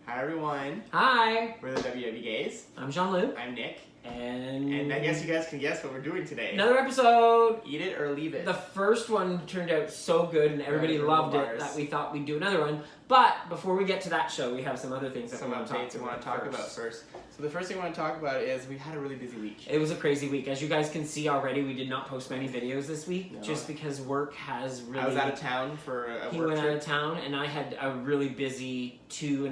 Hi everyone. Hi. We're the WW Gays. I'm Jean-Luc. I'm Nick. And I guess you guys can guess what we're doing today. Another episode. Eat it or leave it. The first one turned out so good and everybody loved it that we thought we'd do another one. But before we get to that show, we have some other things that we want to talk about first. So the first thing we want to talk about is we had a really busy week. It was a crazy week. As you guys can see already, we did not post many videos this week just because work has really... I was out of town for a work trip. He went out of town and I had a really busy 2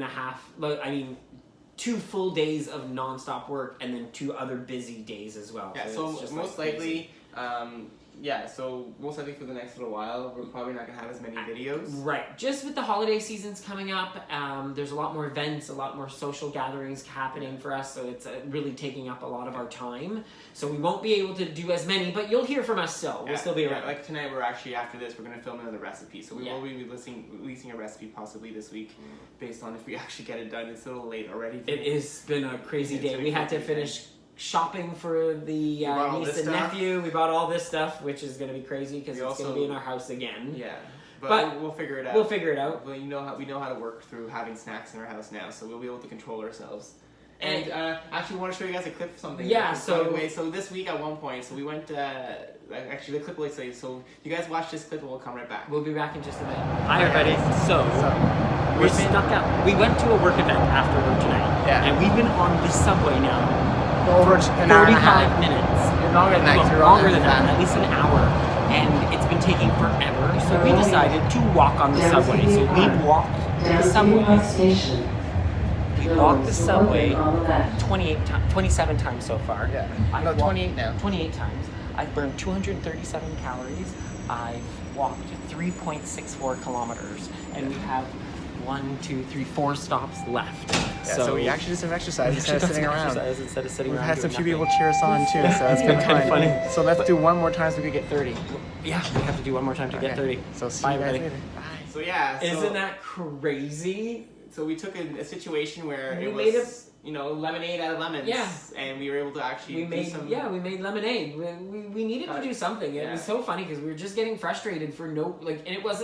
full days of non-stop work and then 2 other busy days as well. Yeah, so most likely, most likely for the next little while, we're probably not going to have as many videos. Right. Just with the holiday seasons coming up, there's a lot more events, a lot more social gatherings happening for us, so it's really taking up a lot of our time. So we won't be able to do as many, but you'll hear from us still. We'll still be around. Like tonight, we're actually, after this, we're going to film another recipe. So we will be releasing a recipe possibly this week, based on if we actually get it done. It's a little late already. It has been a crazy day. We had to finish shopping for the niece and nephew. We bought all this stuff, which is going to be crazy because it's going to be in our house again. Yeah, but we'll figure it out. We'll figure it out. Well, we know how to work through having snacks in our house now, so we'll be able to control ourselves. And actually, I want to show you guys a clip of something. Yeah. So this week at one point, we went. Actually, the clip will say. So you guys watch this clip, and we'll come right back. We'll be back in just a minute. Hi, everybody. So we're stuck out. We went to a work event after work tonight. Yeah. And we've been on the subway now over 35 minutes. Longer than that. Longer than that. At least an hour. And it's been taking forever. So we decided to walk on the subway. So we walked the subway. We walked the subway 27 times so far. Yeah. 28 now. 28 times. I've burned 237 calories. I've walked 3.64 kilometers. And we have 4 stops left. Yeah, so we actually did some exercise instead of sitting around. We've had some few people cheer us on too, so it's been kind of funny. So let's do one more time so we could get 30. Yeah, we have to do one more time to get 30. So see you guys later. Bye. So yeah. Isn't that crazy? So we took a situation where we made lemonade out of lemons. Yeah. And we were able to actually we made lemonade. We needed to do something. It was so funny because we were just getting frustrated for and it was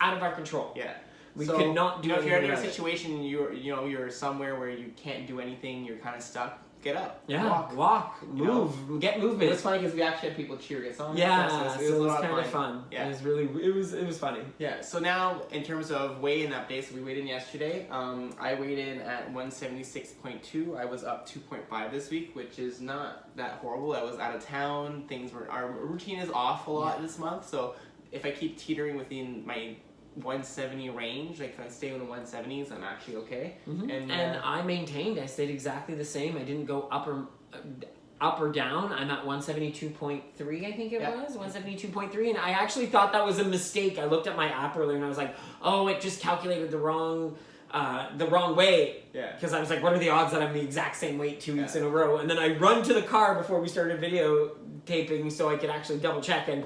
out of our control. Yeah. We could not do anything. If you're in a situation, you're somewhere where you can't do anything, you're kind of stuck. Get up. Yeah. Walk. Move. Get movement. It's funny because we actually had people cheer us on. Yeah. So it was kind of fun. Yeah. It was funny. Yeah. So now in terms of weigh-in updates, we weighed in yesterday. I weighed in at 176.2. I was up 2.5 this week, which is not that horrible. I was out of town. Our routine is off a lot this month. So if I keep teetering within my 170 range, like if I stay in the 170s, I'm actually okay. Mm-hmm. And I maintained. I stayed exactly the same. I didn't go up or down. I'm at 172.3, I think it was 172.3, and I actually thought that was a mistake. I looked at my app earlier and I was like, oh, it just calculated the wrong way. Yeah. Because I was like, what are the odds that I'm the exact same weight 2 weeks in a row? And then I run to the car before we started video taping so I could actually double check, and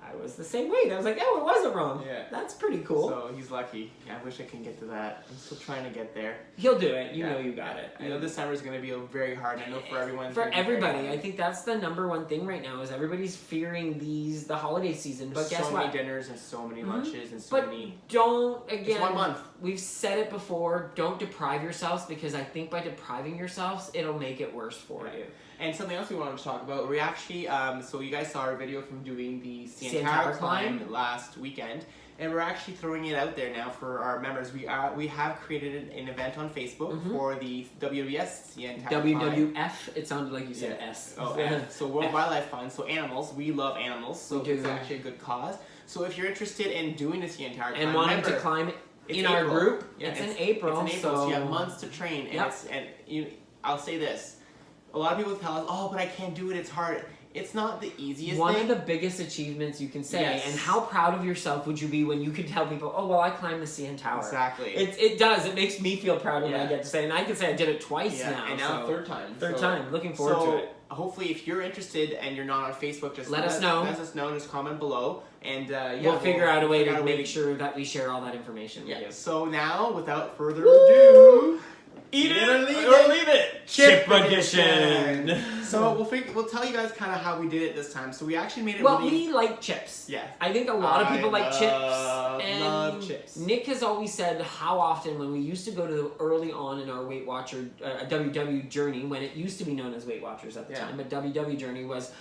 I was the same weight. I was like, oh, it wasn't wrong. Yeah. That's pretty cool. So he's lucky. I wish I can get to that. I'm still trying to get there. He'll do it. You know you got it. I know this summer is going to be very hard. I know for everyone. For everybody. I think that's the number one thing right now is everybody's fearing the holiday season. But guess what? So many dinners and so many lunches and so many. Don't, again. It's 1 month. We've said it before. Don't deprive yourselves because I think by depriving yourselves, it'll make it worse for you. And something else we wanted to talk about, we actually, so you guys saw our video from doing the CN Tower climb last weekend, and we're actually throwing it out there now for our members. We have created an event on Facebook for the WWS CN Tower WWF, climb. It sounded like you said S. Oh, F. So World Wildlife Fund, so animals, we love animals, so it's actually a good cause. So if you're interested in doing the CN Tower climb, and wanting to climb in our group, it's in April. It's in April, so you have months to train, and I'll say this. A lot of people tell us, oh, but I can't do it, it's hard. It's not the easiest One of the biggest achievements you can say, and how proud of yourself would you be when you could tell people, oh, well, I climbed the CN Tower. Exactly. It does. It makes me feel proud when I get to say, and I can say I did it twice now. And now third time. Third time. Looking forward to it. Hopefully, if you're interested and you're not on Facebook, just let us know. Let us know. Just comment below, and we'll figure out a way to make sure that we share all that information with you. So now, without further ado, Eat it or leave it. Chip edition. So we'll tell you guys kind of how we did it this time. So we actually made it. Well, really... we like chips. Yeah. I think a lot of people like chips. And love chips. Nick has always said how often when we used to go to early on in our Weight Watcher WW journey, when it used to be known as Weight Watchers at the time, but WW journey was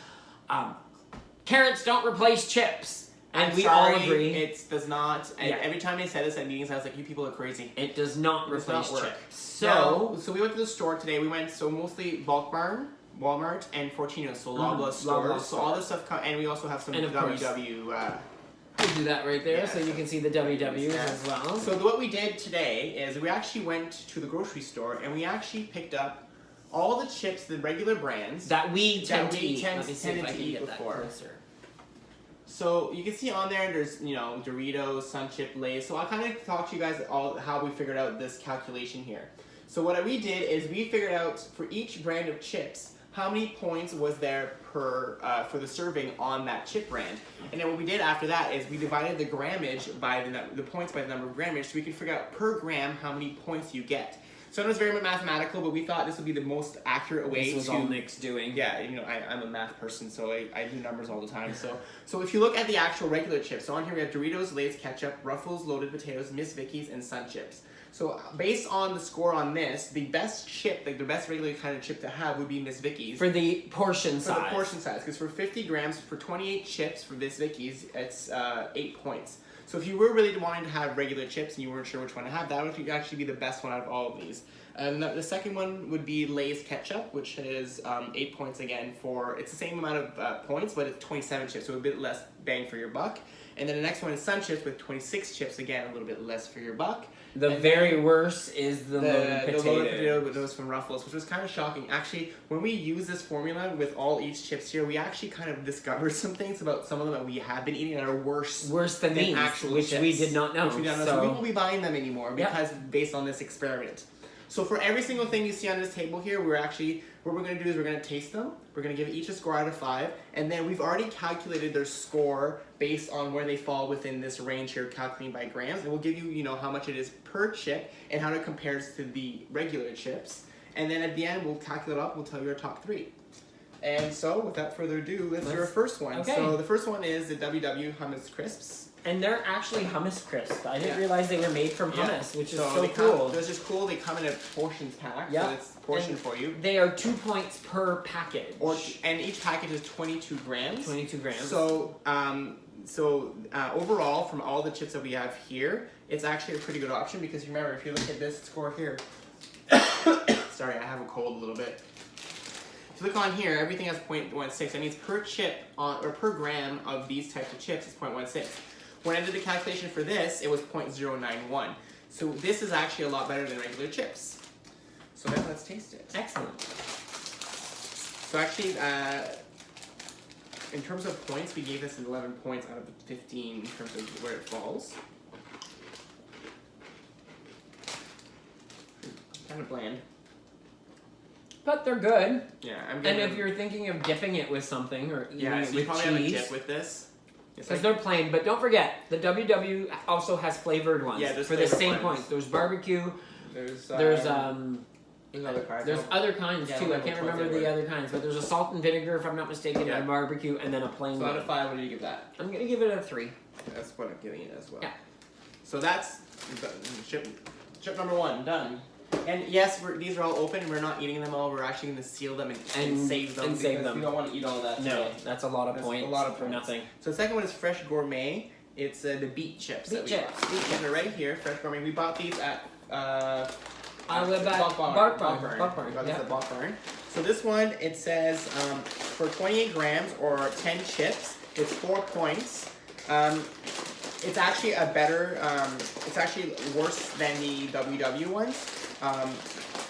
carrots don't replace chips. And we all agree. It does not. And Yeah. every time they said this at meetings, I was like, you people are crazy. It does not replace chips. So we went to the store today. We went, mostly Bulk Barn, Walmart, and Fortino. So Loblaw stores. So all this stuff, and we also have some WW. We'll do that right there, Yeah. so you can see the WWs as well. So what we did today is we actually went to the grocery store, and we actually picked up all the chips, the regular brands. That we tend to eat. Let me see if I can get that closer. So you can see on there, there's Doritos, Sun Chip, Lay's. So I'll kind of talk to you guys all how we figured out this calculation here. So what we did is we figured out for each brand of chips how many points was there per for the serving on that chip brand. And then what we did after that is we divided the grammage by the points by the number of grammage, so we could figure out per gram how many points you get. So it was very mathematical, but we thought this would be the most accurate way to... This was all Nick's doing. Yeah, I'm a math person, so I do numbers all the time. So if you look at the actual regular chips, so on here we have Doritos, Lay's ketchup, Ruffles, loaded potatoes, Miss Vicky's, and Sun Chips. So based on the score on this, the best chip, like the best regular kind of chip to have would be Miss Vicky's. For the portion size. For the portion size, because for 50 grams, for 28 chips for Miss Vicky's, it's 8 points. So if you were really wanting to have regular chips and you weren't sure which one to have, that would actually be the best one out of all of these. And the second one would be Lay's ketchup, which is 8 points again for, it's the same amount of points, but it's 27 chips, so a bit less bang for your buck. And then the next one is Sun Chips with 26 chips, again, a little bit less for your buck. The very worst is the loaded potato. The loaded potato with those from Ruffles, which was kind of shocking. Actually, when we use this formula with all each chips here, we actually kind of discovered some things about some of them that we have been eating that are worse than these, actual which chips, we did not know. So we won't be buying them anymore because based on this experiment. So for every single thing you see on this table here, what we're going to do is we're going to taste them. We're going to give each a score out of 5. And then we've already calculated their score based on where they fall within this range here, calculating by grams. And we'll give you, how much it is per chip and how it compares to the regular chips. And then at the end, we'll calculate it up. We'll tell you our top 3. And so without further ado, let's do our first one. Okay. So the first one is the WW Hummus Crisps. And they're actually hummus crisps. I didn't realize they were made from hummus, which is so cool. That's just cool. They come in a portions pack, so it's portioned for you. They are 2 points per package. And each package is 22 grams. 22 grams. So, overall, from all the chips that we have here, it's actually a pretty good option because remember, if you look at this score here, sorry, I have a cold a little bit. If you look on here, everything has 0.16. That means per chip or per gram of these types of chips is 0.16. When I did the calculation for this, it was 0.091. So this is actually a lot better than regular chips. So now let's taste it. Excellent. So actually, in terms of points, we gave this 11 points out of the 15 in terms of where it falls. Kind of bland. But they're good. Yeah, and if you're thinking of dipping it with something or eating it so with you probably cheese, have a dip with this. Because they're plain, but don't forget, the WW also has flavored ones. Yeah, there's for the same ones. points. There's barbecue. There's other kinds. There's other kinds too. I can't remember the other kinds, but there's a salt and vinegar, if I'm not mistaken, and barbecue, and then a plain one. So out of 5, what do you give that? I'm gonna give it a 3. That's what I'm giving it as well. Yeah. So that's chip number 1 done. And yes, these are all open. We're not eating them all. We're actually going to seal them and save them because we don't want to eat all that today. No, that's a lot of points. A lot of for nothing. So the second one is Fresh Gourmet. It's the Beet Chips. Beet Chips. They're right here, Fresh Gourmet. We bought these at Bulk Barn. We got these at Bulk Barn. So this one, it says for 28 grams or 10 chips, it's 4 points. It's actually a better. It's actually worse than the WW ones.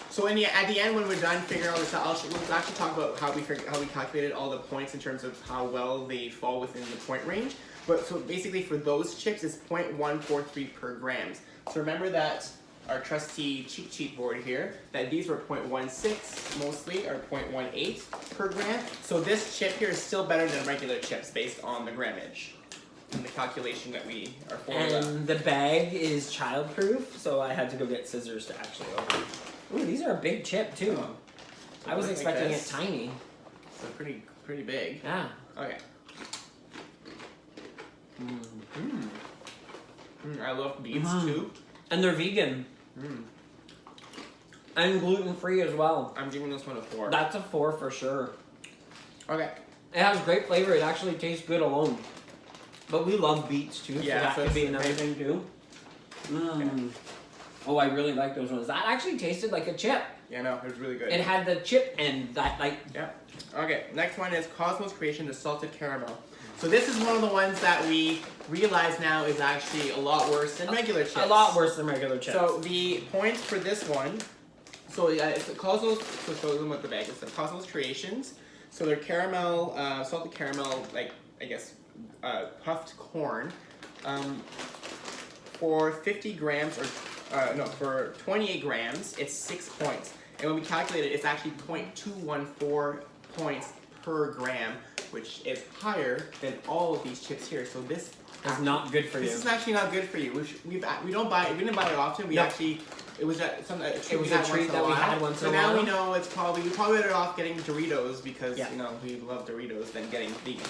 So at the end, when we're done figuring all this out, we'll actually talk about how we calculated all the points in terms of how well they fall within the point range. But so basically for those chips, it's 0.143 per grams. So remember that our trusty cheat sheet board here, that these were 0.16 mostly, or 0.18 per gram. So this chip here is still better than regular chips based on the grammage. And the calculation that we are forming. And the bag is childproof, so I had to go get scissors to actually open it. Ooh, these are a big chip too. Oh. So I was like expecting it this. tiny. So pretty big. Yeah. Okay. I love beets too. And they're vegan. And gluten-free as well. I'm giving this one a 4. That's a 4 for sure. Okay. It has great flavor. It actually tastes good alone. But we love beets too, so that so could be it's another thing too. Oh, I really like those ones. That actually tasted like a chip. Yeah, no, it was really good. It had the chip end that like. Yeah. Okay, next one is Cosmos Creation, the salted caramel. So this is one of the ones that we realize now is actually a lot worse than regular chips. A lot worse than regular chips. So the points for this one, so it's a Cosmos, so show them what the bag is. So Cosmos Creations. So they're caramel, salted caramel, like, I guess, puffed corn. For 50 grams, or for 28 grams, it's 6 points. And when we calculate it, it's actually 0.214 points per gram, which is higher than all of these chips here. So this is not good for you. This is actually not good for you. We didn't buy it often. We actually, it was a treat that we had once in a while. So now we know we probably better off getting Doritos because you know we love Doritos than getting these.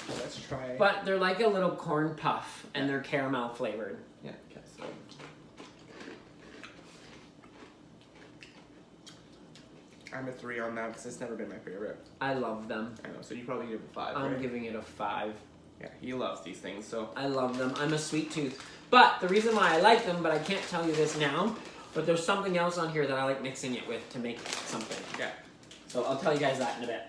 So let's try. But they're like a little corn puff, and they're caramel flavored. Yeah. Okay. So. I'm a 3 on that because it's never been my favorite. I love them. I know. So you probably give it a 5. I'm right? giving it a 5. Yeah, he loves these things. So I love them. I'm a sweet tooth. But the reason why I like them, but I can't tell you this now, but there's something else on here that I like mixing it with to make something. Yeah. So I'll tell you guys that in a bit.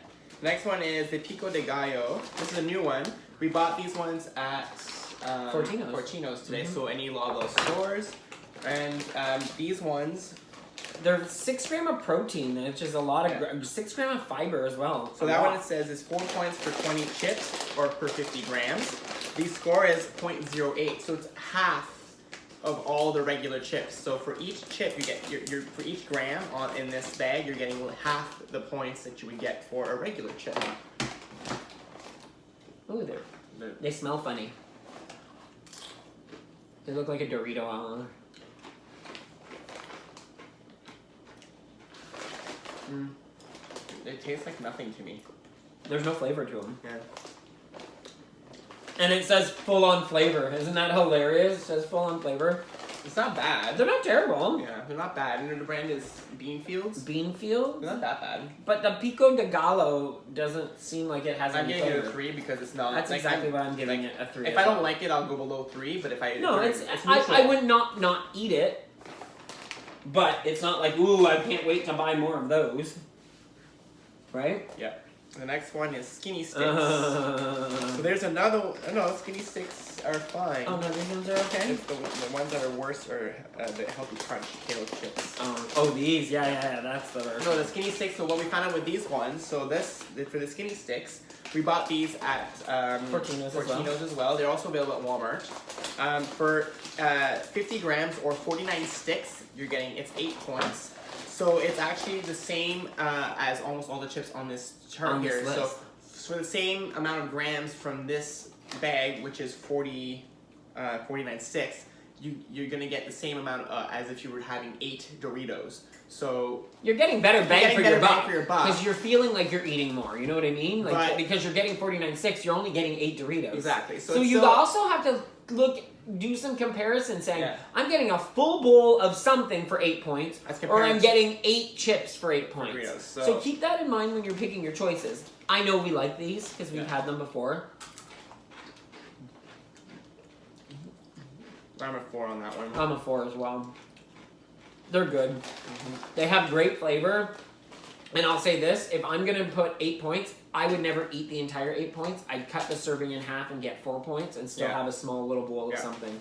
Next one is the Pico de Gallo. This is a new one. We bought these ones at Fortino's today, so any Loblaw stores. And these ones, they're 6 grams of protein, which is a lot of 6 grams of fiber as well. So that one it says is 4 points per 20 chips or per 50 grams. The score is 0.08, so it's half of all the regular chips. So for each chip, you get for each gram in this bag, you're getting half the points that you would get for a regular chip. Ooh, they smell funny. They look like a Dorito on. They taste like nothing to me. There's no flavor to them. Yeah. And it says full-on flavor. Isn't that hilarious? It says full-on flavor. It's not bad. They're not terrible. Yeah, they're not bad. And the brand is Beanfields. Beanfields? They're not that bad. But the Pico de Gallo doesn't seem like it has any flavor. I'm giving it a 3 because it's not. That's exactly why I'm giving it a 3. If I don't like it, I'll go below 3. But if I I would not eat it. But it's not like, ooh, I can't wait to buy more of those. Right? Yeah. The next one is Skinny Sticks. So there's another one. No, Skinny Sticks are fine. Oh, no, these ones are okay? It's the ones that are worse are the Healthy Crunch Kale chips. Oh, these. Yeah, that's the worst. So the Skinny Sticks, so what we found out with these ones, so for the Skinny Sticks, we bought these at Fortino's as well. They're also available at Walmart. For 50 grams or 49 sticks, it's 8 points. So it's actually the same as almost all the chips on this chart here. So for the same amount of grams from this bag, which is 49 sticks, you're gonna get the same amount as if you were having 8 Doritos. So you're getting better bang for your buck because you're feeling like you're eating more. You know what I mean? Like because you're getting 49 sticks, you're only getting 8 Doritos. Exactly. So you also have to do some comparison saying, I'm getting a full bowl of something for 8 points, or I'm getting 8 chips for 8 points. Doritos, so keep that in mind when you're picking your choices. I know we like these because we've had them before. I'm a 4 on that one. I'm a 4 as well. They're good. They have great flavor. And I'll say this, if I'm going to put 8 points, I would never eat the entire 8 points. I'd cut the serving in half and get 4 points and still have a small little bowl of something.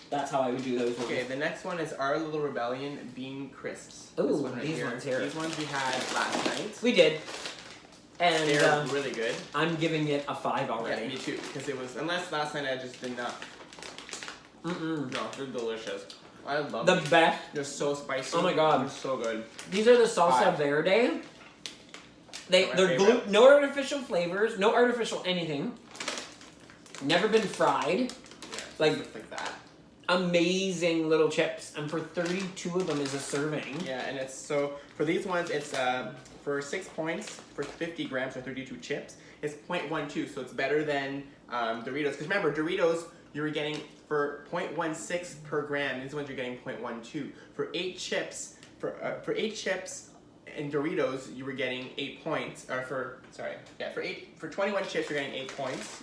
That's how I would do those ones. Okay, the next one is Our Little Rebellion Bean Crisps. Ooh, these ones here. These ones we had last night. We did. And they're really good. I'm giving it a 5 already. Yeah, me too. Because it was, unless last night I just did not. No, they're delicious. I love them. The best. They're so spicy. Oh my god. They're so good. These are the Salsa Verde. They're no artificial flavors, no artificial anything. Never been fried. Yeah, like that. amazing little chips, and for 32 of them is a serving. Yeah, and it's so for these ones, it's for 6 points for 50 grams or 32 chips. It's 0.12, so it's better than Doritos. Because remember, Doritos you were getting for 0.16 per gram. These ones you're getting 0.12 for 8 chips. For 8 chips in Doritos, you were getting 8 points. Or for 21 chips, you're getting 8 points,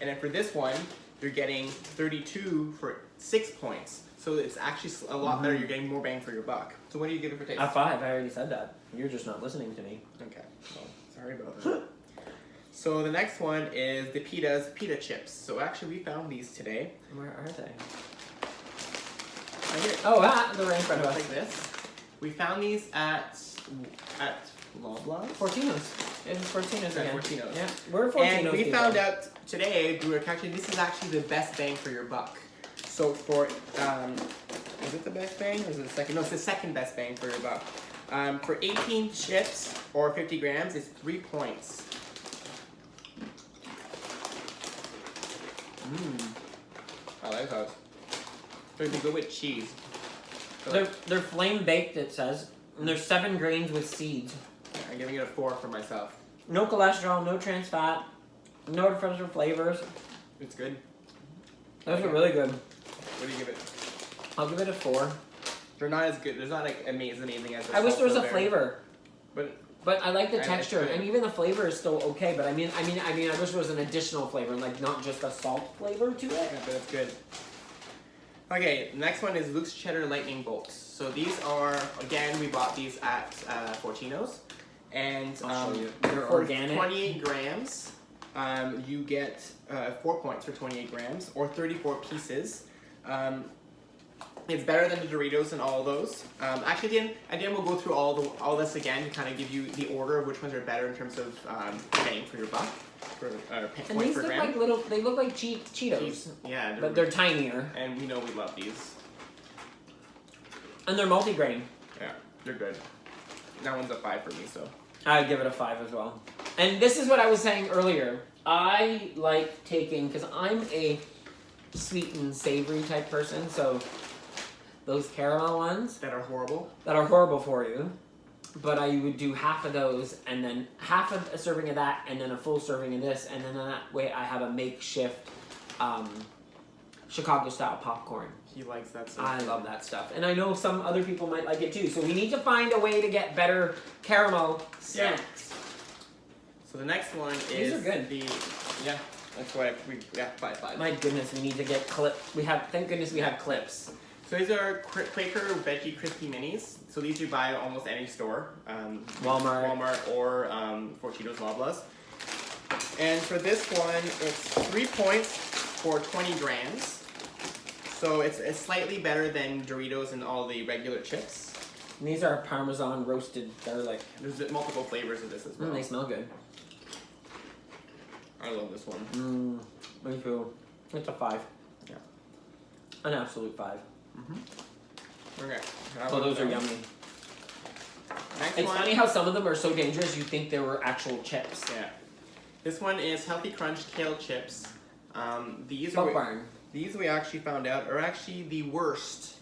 and then for this one, you're getting 32 for 6 points. So it's actually a lot better. You're getting more bang for your buck. So what do you give it for taste? A 5. I already said that. You're just not listening to me. Okay. Well, sorry about that. So the next one is the Pitas Pita Chips. So actually, we found these today. Where are they? Right here. Oh, they're right in front of us. Like this. We found these at Loblaws. Fortino's. It's Fortino's again. Fortino's. Yeah, we're Fortino's. And we found out today, we were calculating, this is actually the best bang for your buck. So for, is it the best bang or is it the second? No, it's the second best bang for your buck. For 18 chips or 50 grams, it's 3 points. I like those. So you can go with cheese. So They're flame baked, it says. And they're 7 grains with seeds. I'm giving it a 4 for myself. No cholesterol, no trans fat, no artificial flavors. It's good. Those are really good. What do you give it? I'll give it a 4. They're not as good. There's not like amazing as. I wish there was a Salsa Verde. flavor. But I like the And texture, it's good. and even the flavor is still okay. But I wish there was an additional flavor, like not just a salt flavor to it. Yeah, but it's good. Okay, the next one is Luke's Cheddar Lightning Bolts. So these are, again, we bought these at Fortino's. And I'll show you. They're for organic. 28 grams, you get 4 points for 28 grams, or 34 pieces. It's better than the Doritos and all of those. Actually, again, we'll go through all this again to kind of give you the order of which ones are better in terms of bang for your buck, for And points these per look gram. like they look like Cheetos, Yeah, but they're tinier, and we know we love these. and they're multigrain. Yeah, they're good. That one's a 5 for me, so. I'd give it a 5 as well. And this is what I was saying earlier. I like taking, because I'm a sweet and savory type person, so those caramel ones That are horrible. that are horrible for you, but I would do half of those, and then half of a serving of that, and then a full serving of this, and then that way I have a makeshift Chicago-style popcorn. He likes that stuff. I love that stuff, and I know some other people might like it too. So we need to find a way to get better caramel snacks. So the next one is These are good. Yeah, that's why we got 5. My goodness, we need to get thank goodness we have clips. So these are Quaker Veggie Crispy Minis. So these you buy at almost any store, Walmart or Fortino's Loblaws. And for this one, it's 3 points for 20 grams. So it's slightly better than Doritos and all the regular chips. And these are Parmesan roasted garlic. There's multiple flavors of this as well. They smell good. I love this one. Me too. It's a 5. Yeah. An absolute 5. Okay. So those are yummy. Next It's one. funny how some of them are so dangerous you think they were actual chips. Yeah. This one is Healthy Crunch Kale Chips. These Milk Barn. These we actually found out are actually the worst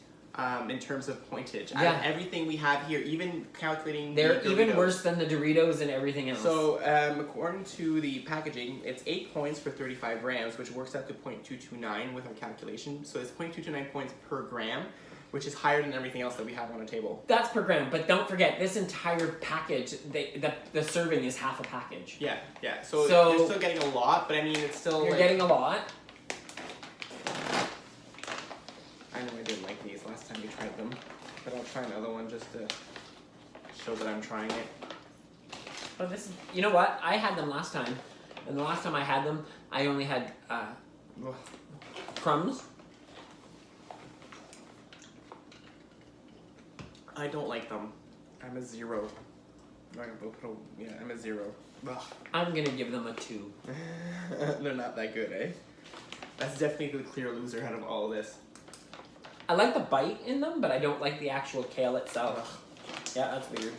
in terms of pointage. Out Yeah. of everything we have here, even calculating They're the even Doritos. worse than the Doritos and everything else. So according to the packaging, it's 8 points for 35 grams, which works out to 0.229 with our calculation. So it's 0.229 points per gram, which is higher than everything else that we have on the table. that's per gram, but don't forget this entire package. The serving is half a package. Yeah, yeah. So So- you're still getting a lot, but I mean, it's still You're like, getting a lot. I know I didn't like these last time we tried them, but I'll try another one just to show that I'm trying it. But you know what? I had them last time, and the last time I had them, I only had crumbs. I don't like them. I'm a 0. I'm a 0. Ugh. I'm gonna give them a 2. They're not that good, eh? That's definitely the clear loser out of all of this. I like the bite in them, but I don't like the actual kale itself. Yeah, that's weird.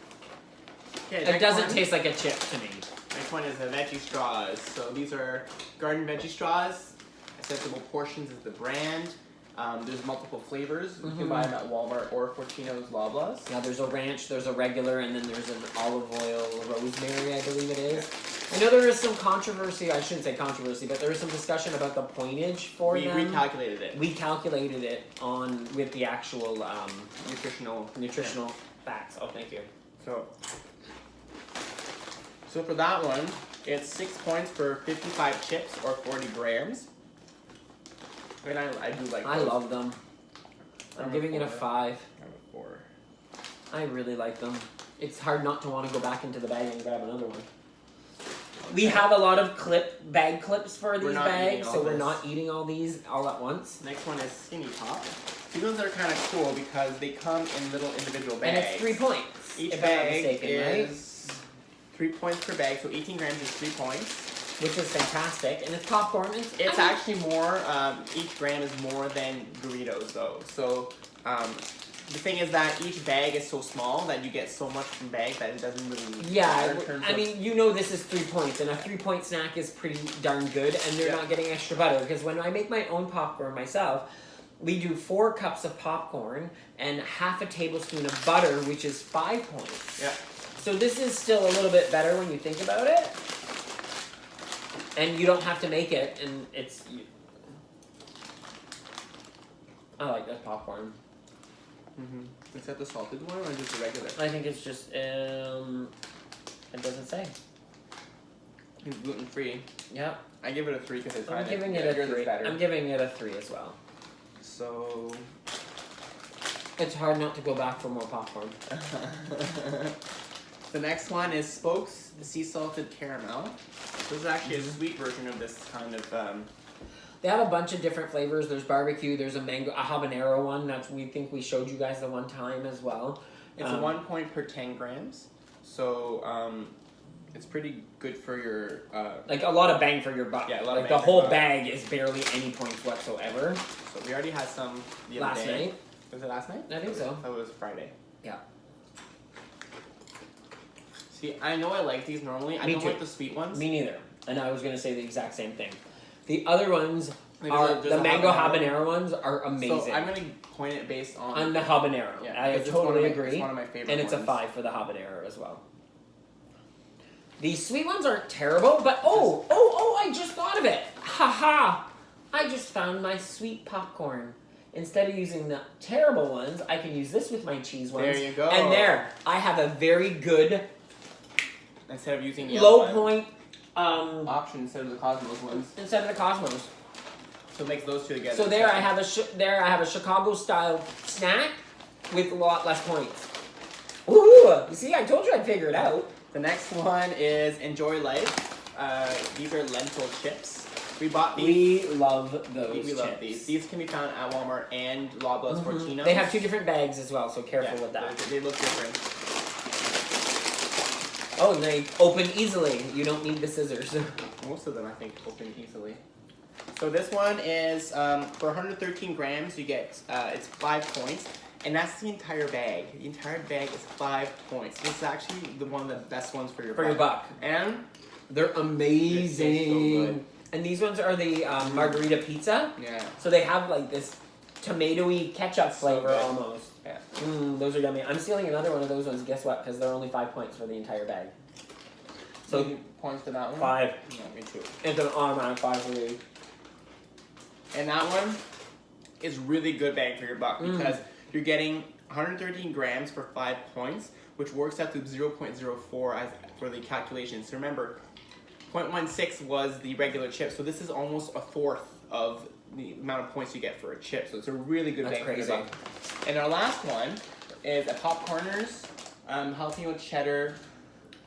Okay, It doesn't taste like a chip to me. Next one is the Veggie Straws. So these are garden veggie straws. Accessible Portions is the brand. There's multiple flavors. You can buy them at Walmart or Fortino's Loblaws. Yeah, there's a ranch, there's a regular, and then there's an olive oil rosemary, I believe it is. I know there is some controversy, I shouldn't say controversy, but there was some discussion about the pointage for them. We recalculated it. We calculated it with the actual nutritional facts. Oh, thank you. So for that one, it's 6 points for 55 chips or 40 grams. And I do like those. I love them. I'm giving it a 5. I'm a 4. I really like them. It's hard not to want to go back into the bag and grab another one. We have a lot of bag clips for these bags, so we're not eating all these all at once. Next one is Skinny Pop. These ones are kind of cool because they come in little individual bags. And it's 3 points. Each if bag I'm not mistaken, is 3 points per bag, so 18 grams is 3 points. Which is fantastic. And it's popcorn. It's actually more, each gram is more than Doritos though. So the thing is that each bag is so small that you get so much from bag that it doesn't really matter in terms I mean, you know this is 3 points, and a 3-point snack is pretty darn good, and you're not getting extra butter, because when I make my own popcorn myself, we do 4 cups of popcorn and half a tablespoon of butter, which is 5 points. Yeah. So this is still a little bit better when you think about it. And you don't have to make it, and it's... I like this popcorn. Is that the salted one or just the regular? I think it's just, it doesn't say. It's gluten free. Yep. I give it a 3 because it's I'm giving it a 3. I'm giving it a 3 as well. So... It's hard not to go back for more popcorn. The next one is Spokes Sea Salted Caramel. This is actually a sweet version of this kind of... They have a bunch of different flavors. There's barbecue, there's a habanero one that we think we showed you guys the one time as well. It's 1 point per 10 grams. So, it's pretty good for your... like a lot of bang for your buck. Yeah, a lot like of the bang for whole your buck. bag is barely any points whatsoever. So we already had some the other Last day. night. Was it last night? I think so. That was Friday. Yeah. See, I know I like these normally. I don't like the sweet ones. Me neither. And I was going to say the exact same thing. The other ones There's the a mango habanero ones are amazing. So I'm going to point it based on the habanero. Yeah, I totally agree. It's one of my favorite and it's ones. a 5 for the habanero as well. These sweet ones aren't terrible, but I just thought of it. Haha! I just found my sweet popcorn. Instead of using the terrible ones, I can use this with my cheese ones. There you go. And there, I have a very good instead of using low point option instead of the Cosmos ones. Instead of the Cosmos. So it makes those two together. So there I have a Chicago style snack with a lot less points. Ooh! You see, I told you I'd figure it out. The next one is Enjoy Life. These are lentil chips. We bought these. We love those We chips. love these. These can be found at Walmart and Loblaws Fortino's. They have 2 different bags as well, so careful with that. They look different. Oh, and they open easily. You don't need the scissors. Most of them, I think, open easily. So this one is, for 113 grams, you get, it's 5 points. And that's the entire bag. The entire bag is 5 points. This is actually one of the best ones for your buck. And they're amazing. So good. And these ones are the Margherita Pizza. Yeah. So they have like this tomatoey ketchup flavor good. almost. Yeah. Those are yummy. I'm stealing another one of those ones. Guess what? Because they're only 5 points for the entire bag. So points for that one? 5. Yeah, me too. It's an automatic 5 for me. And that one is really good bang for your buck because you're getting 113 grams for 5 points, which works out to 0.04 as for the calculations. So remember, 0.16 was the regular chip, so this is almost a fourth of the amount of points you get for a chip. So it's a really good bang for your buck. And our last one is a Popcorners jalapeno cheddar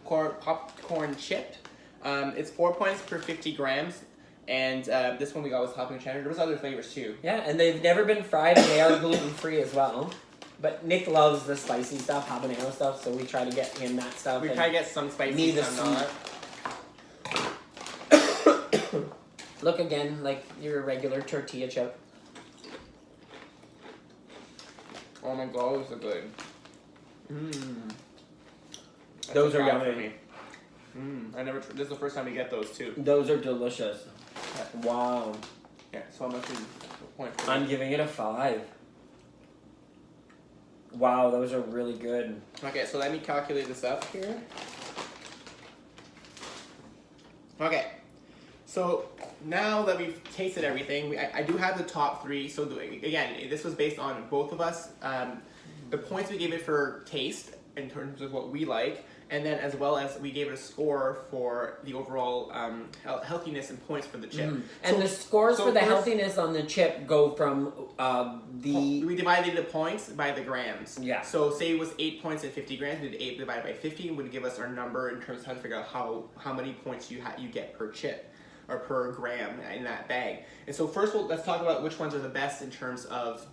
popcorn chip. It's 4 points per 50 grams. And this one we got was jalapeno cheddar. There was other flavors too. Yeah, and they've never been fried, and they are gluten-free as well. But Nick loves the spicy stuff, habanero stuff, so we try to get him that stuff. We try to get some spicy, some not. Look again, like your regular tortilla chip. Oh my god, those are good. Those are yummy. This is the first time we get those too. Those are delicious. Yeah. Wow. Yeah, so how much is point for I'm me? giving it a 5. Wow, those are really good. Okay, so let me calculate this up here. Okay, so now that we've tasted everything, I do have the top 3. So again, this was based on both of us. The points we gave it for taste in terms of what we like, and then as well as we gave it a score for the overall healthiness and points for the chip. And the scores for the healthiness on the chip go from we divided the points by the grams. Yeah. So say it was 8 points and 50 grams. We did 8 divided by 50 would give us our number in terms of how to figure out how many points you get per chip or per gram in that bag. And so first, let's talk about which ones are the best in terms of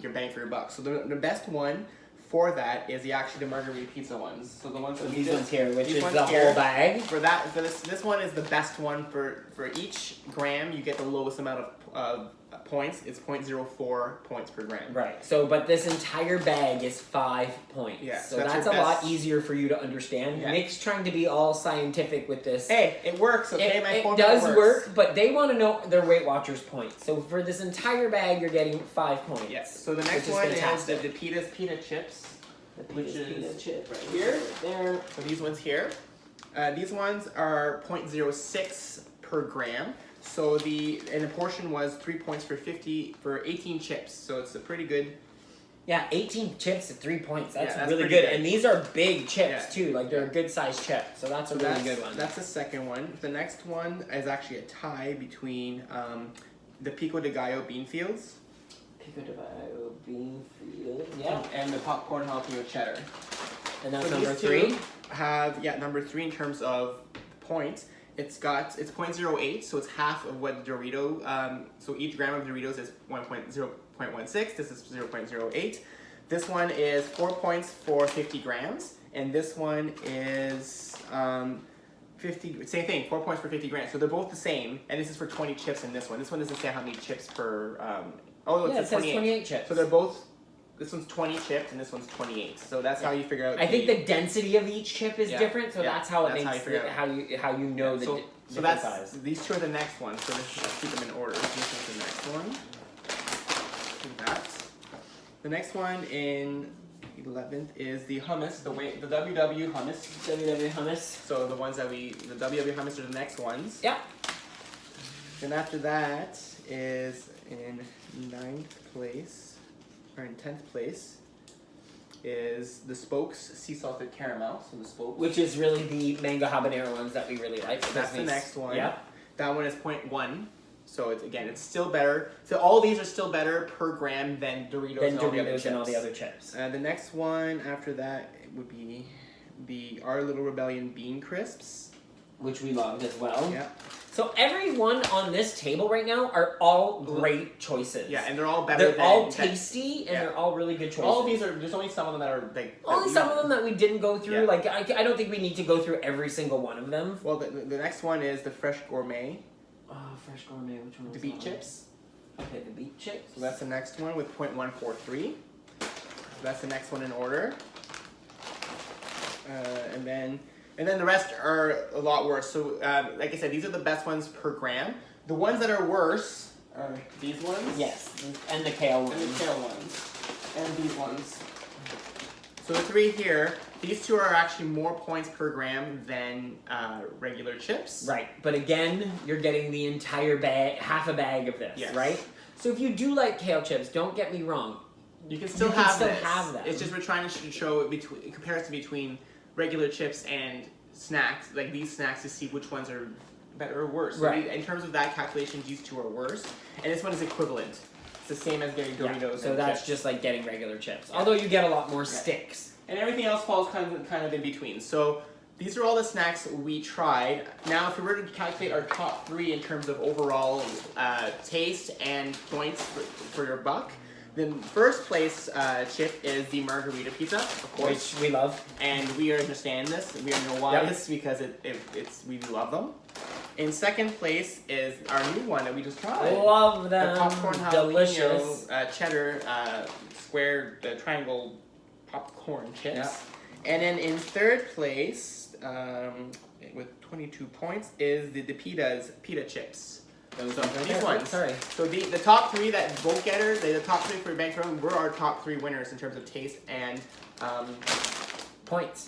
your bang for your buck. So the best one for that is actually the Margherita Pizza ones. So the ones these ones here, which is the here, whole bag. For this one is the best one for each gram. You get the lowest amount of points. It's 0.04 points per gram. Right. So, but this entire bag is 5 points. Yeah. So that's a lot easier for you to understand. Yeah. Nick's trying to be all scientific with this. Hey, it works. Okay, it does work, but they want to know their Weight Watchers points. So for this entire bag, you're getting 5 points. Yes. So the next one is the Pitas Pita Chips, which is Pita chip right here. There. So these ones here. These ones are 0.06 per gram. So the portion was 3 points for 18 chips. So it's a pretty good. Yeah, 18 chips at 3 points. That's really pretty good. And these are big chips too. Like they're a good sized chip. So that's a really good one. That's the second one. The next one is actually a tie between the Pico de Gallo bean fields. Pico de Gallo bean fields. Yeah. And the popcorn jalapeno cheddar. And that's so number 3. Have number 3 in terms of points. It's 0.08, so it's half of what Dorito. So each gram of Doritos is 0.16. This is 0.08. This one is 4 points for 50 grams, and this one is 50. Same thing, 4 points for 50 grams. So they're both the same, and this is for 20 chips in this one. This one doesn't say how many chips per. It says 28 chips. So they're both. This one's 20 chips and this one's 28. So that's how you figure out. I think the density of each chip is different, so that's how it makes how you know the different size. These two are the next ones. So let's keep them in order. This is the next one. Do that. The next one in 11th is the hummus, the WW hummus. WW hummus. So the ones that the WW hummus are the next ones. Yeah. Then after that is in 9th place. Or in 10th place is the Spokes sea salted caramel. So the Spokes, which is really the mango habanero ones that we really like. That's the next one. Yeah. That one is 0.1. So it's still better. So all these are still better per gram than Doritos and all the other chips. The next one after that would be the Our Little Rebellion bean crisps, which we loved as well. Yeah. So everyone on this table right now are all great choices. Yeah, and they're all better. They're all tasty, and they're all really good choices. All of these are. There's only some of them that are like. Only some of them that we didn't go through. Yeah. Like I don't think we need to go through every single one of them. Well, the next one is the Fresh Gourmet. Oh, Fresh Gourmet. Which one? The Beet Chips. Okay, the Beet Chips. So that's the next one with 0.143. So that's the next one in order. And then the rest are a lot worse. So, like I said, these are the best ones per gram. The ones that are worse are these ones. Yes, and the Kale ones. And the Kale ones. And these ones. So the 3 here, these 2 are actually more points per gram than regular chips. Right, but again, you're getting the entire bag, half a bag of this, right? So if you do like Kale chips, don't get me wrong. You can still have that. It's just we're trying to show comparison between regular chips and snacks, like these snacks, to see which ones are better or worse. Right. So in terms of that calculation, these 2 are worse, and this one is equivalent. It's the same as getting Doritos. So that's just like getting regular chips, although you get a lot more sticks. And everything else falls kind of in between. So these are all the snacks we tried. Now, if we were to calculate our top 3 in terms of overall taste and points for your buck, the first place chip is the Margherita Pizza, of course. Which we love. And we understand this. We know why this, because we love them. In second place is our new one that we just tried. Love them. The popcorn Delicious. jalapeno cheddar square triangle popcorn chips. Yeah. And then in third place, with 22 points, is the Pita Chips. Those So ones right these there. ones. Sorry. So the top three that vote getters, the top three for bank room, were our top three winners in terms of taste and Points.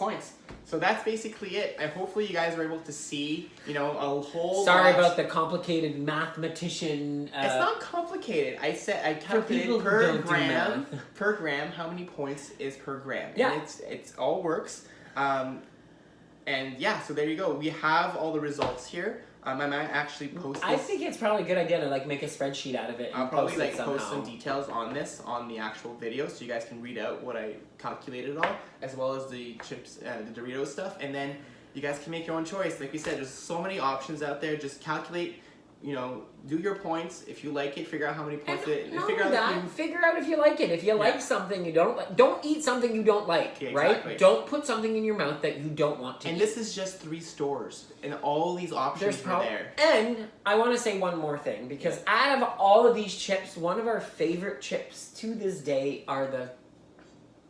So that's basically it. And hopefully you guys were able to see, a whole Sorry lot. about the complicated mathematician. It's not complicated. I calculated people who per don't do gram, math. per gram, how many points is per gram. Yeah. And it's all works. And yeah, so there you go. We have all the results here. I might actually post this. I think it's probably a good idea to make a spreadsheet out of it. And I'll probably post it post somehow. some details on this on the actual video, so you guys can read out what I calculated all, as well as the chips, the Doritos stuff, and then you guys can make your own choice. Like we said, there's so many options out there. Just calculate. Do your points. If you like it, figure out how many points it. Figure out if you like it. If you like something you don't like, don't eat something you don't like. Yeah, right? exactly. Don't put something in your mouth that you don't want to. And eat. this is just 3 stores, and all these options are there. And I want to say one more thing, because out of all of these chips, one of our favorite chips to this day are the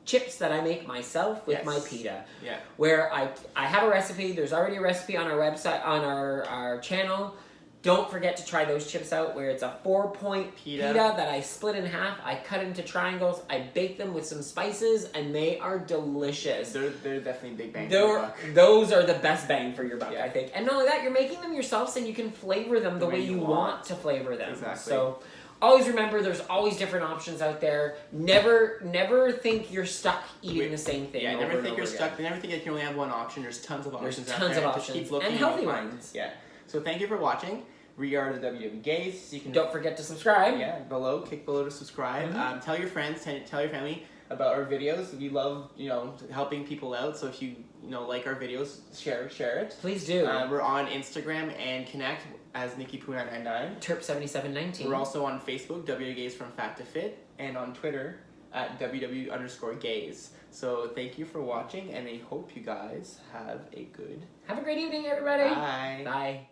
chips that I make myself with my pita. Yeah. Where I have a recipe. There's already a recipe on our website, on our channel. Don't forget to try those chips out, where it's a 4-point pita that I split in half. I cut into triangles. I bake them with some spices, and they are delicious. They're definitely big bang for your buck. Those are the best bang for your buck, Yeah. I think. And not only that, you're making them yourself, so you can flavor them the way you want to flavor them. Exactly. So always remember, there's always different options out there. Never think you're stuck eating the same thing. Yeah, over never and think over you're again. stuck. Never think that you can only have one option. There's tons of options out tons there. of Just options. keep looking And healthy you'll find. ones. Yeah. So thank you for watching. We are the WW Gays. You can Don't forget to subscribe. click below to subscribe. Mm-hmm. Tell your friends, tell your family about our videos. We love helping people out. So if you like our videos, share it. Please do. We're on Instagram and Connect as NikkiPoo999. Terp7719. We're also on Facebook, WW Gays from Fat to Fit, and on Twitter at WW_Gays. So thank you for watching, and I hope you guys have a great Have a great evening, everybody. Bye. Bye.